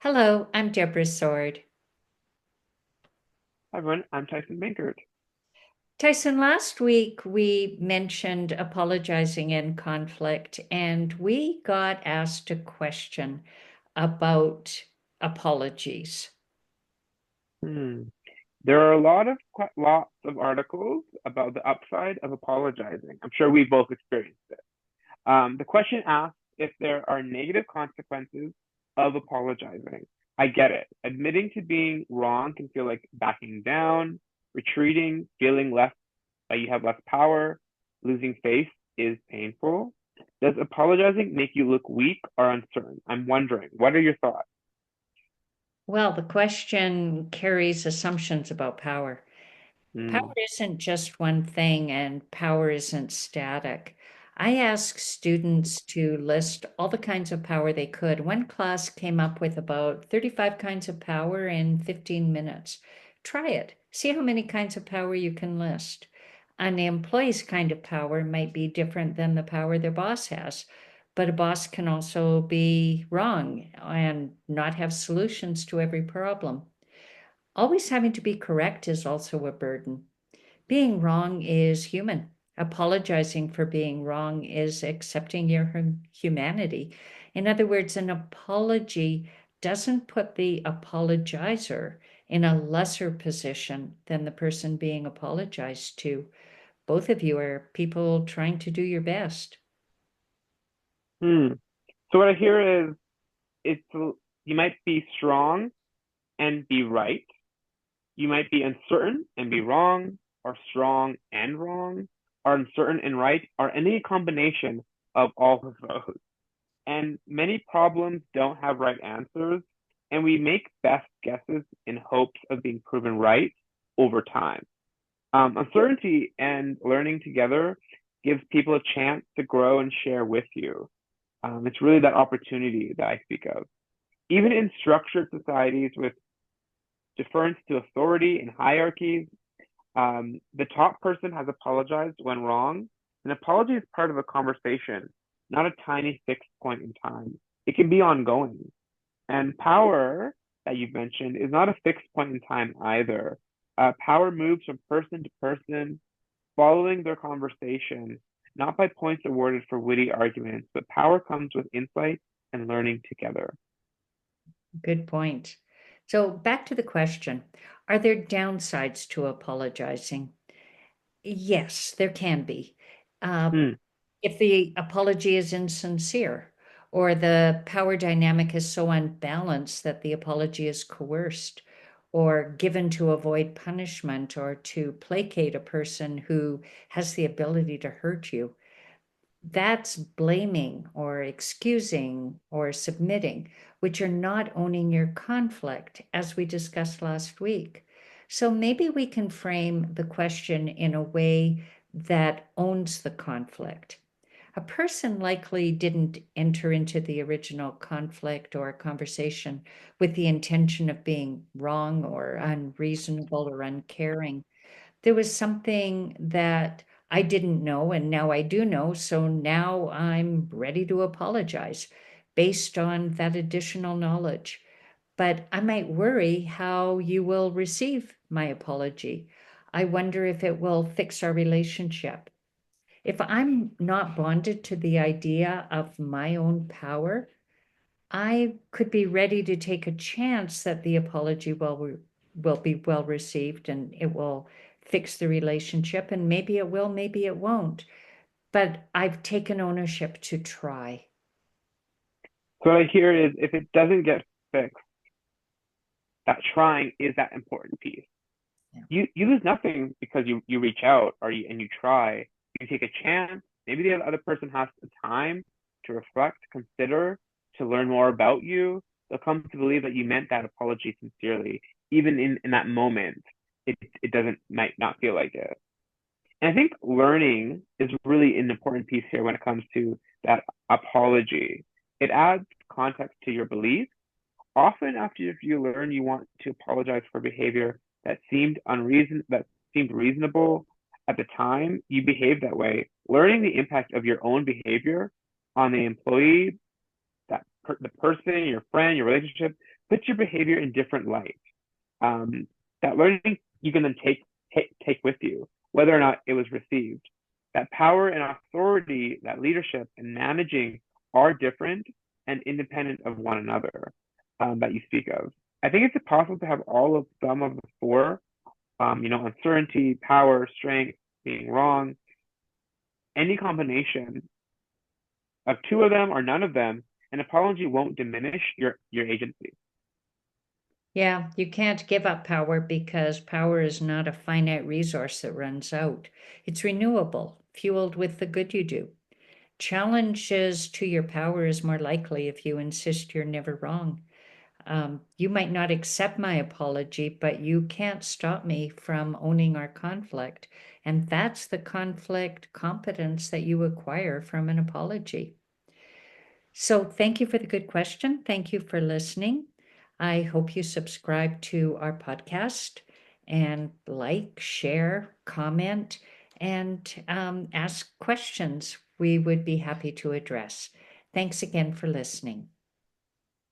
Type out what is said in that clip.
Hello, I'm Deborah Sword. Hi everyone, I'm Tyson Bankert. Tyson, last week we mentioned apologizing in conflict, and we got asked a question about apologies. Hmm. There are a lot of lots of articles about the upside of apologizing. I'm sure we've both experienced it. The question asks if there are negative consequences of apologizing. I get it. Admitting to being wrong can feel like backing down, retreating, feeling less like you have less power, losing faith is painful. Does apologizing make you look weak or uncertain? I'm wondering, what are your thoughts? Well, the question carries assumptions about power. Hmm. Power isn't just one thing, and power isn't static. I asked students to list all the kinds of power they could. One class came up with about 35 kinds of power in 15 minutes. Try it. See how many kinds of power you can list. An employee's kind of power might be different than the power their boss has, but a boss can also be wrong and not have solutions to every problem. Always having to be correct is also a burden. Being wrong is human. Apologizing for being wrong is accepting your humanity. In other words, an apology doesn't put the apologizer in a lesser position than the person being apologized to. Both of you are people trying to do your best. Hmm. So what I hear is it's you might be strong and be right. You might be uncertain and be wrong, or strong and wrong, or uncertain and right, or any combination of all of those. And many problems don't have right answers, and we make best guesses in hopes of being proven right over time. Uncertainty and learning together gives people a chance to grow and share with you. It's really that opportunity that I speak of. Even in structured societies with deference to authority and hierarchies, the top person has apologized when wrong. An apology is part of a conversation, not a tiny fixed point in time. It can be ongoing. And power that you've mentioned is not a fixed point in time either. Power moves from person to person, following their conversation, not by points awarded for witty arguments, but power comes with insight and learning together. Good point. So, back to the question. Are there downsides to apologizing? Yes, there can be. Uh, Hmm. if the apology is insincere or the power dynamic is so unbalanced that the apology is coerced or given to avoid punishment or to placate a person who has the ability to hurt you, that's blaming or excusing or submitting, which are not owning your conflict, as we discussed last week. So maybe we can frame the question in a way that owns the conflict. A person likely didn't enter into the original conflict or conversation with the intention of being wrong or unreasonable or uncaring. There was something that I didn't know, and now I do know. So now I'm ready to apologize based on that additional knowledge. But I might worry how you will receive my apology. I wonder if it will fix our relationship. If I'm not bonded to the idea of my own power, I could be ready to take a chance that the apology will be well received and it will fix the relationship. And maybe it will, maybe it won't. But I've taken ownership to try. So what I hear is if it doesn't get fixed, that trying is that important piece. Yeah. You lose nothing because you reach out and you try. You take a chance. Maybe the other person has the time to reflect, consider, to learn more about you. They'll come to believe that you meant that apology sincerely, even in that moment. It doesn't might not feel like it. And I think learning is really an important piece here when it comes to that apology. It adds context to your belief. Often after you learn you want to apologize for behavior that seemed reasonable at the time, you behave that way. Learning the impact of your own behavior on the employee, the person, your friend, your relationship, puts your behavior in different light. Um, that learning you can then take with you, whether or not it was received. That power and authority, that leadership and managing are different and independent of one another that you speak of. I think it's possible to have all of some of the four, uncertainty, power, strength, being wrong, any combination of two of them or none of them, an apology won't diminish your agency. Yeah, you can't give up power because power is not a finite resource that runs out. It's renewable, fueled with the good you do. Challenges to your power is more likely if you insist you're never wrong. You might not accept my apology, but you can't stop me from owning our conflict. And that's the conflict competence that you acquire from an apology. So, thank you for the good question. Thank you for listening. I hope you subscribe to our podcast and like, share, comment, and ask questions we would be happy to address. Thanks again for listening.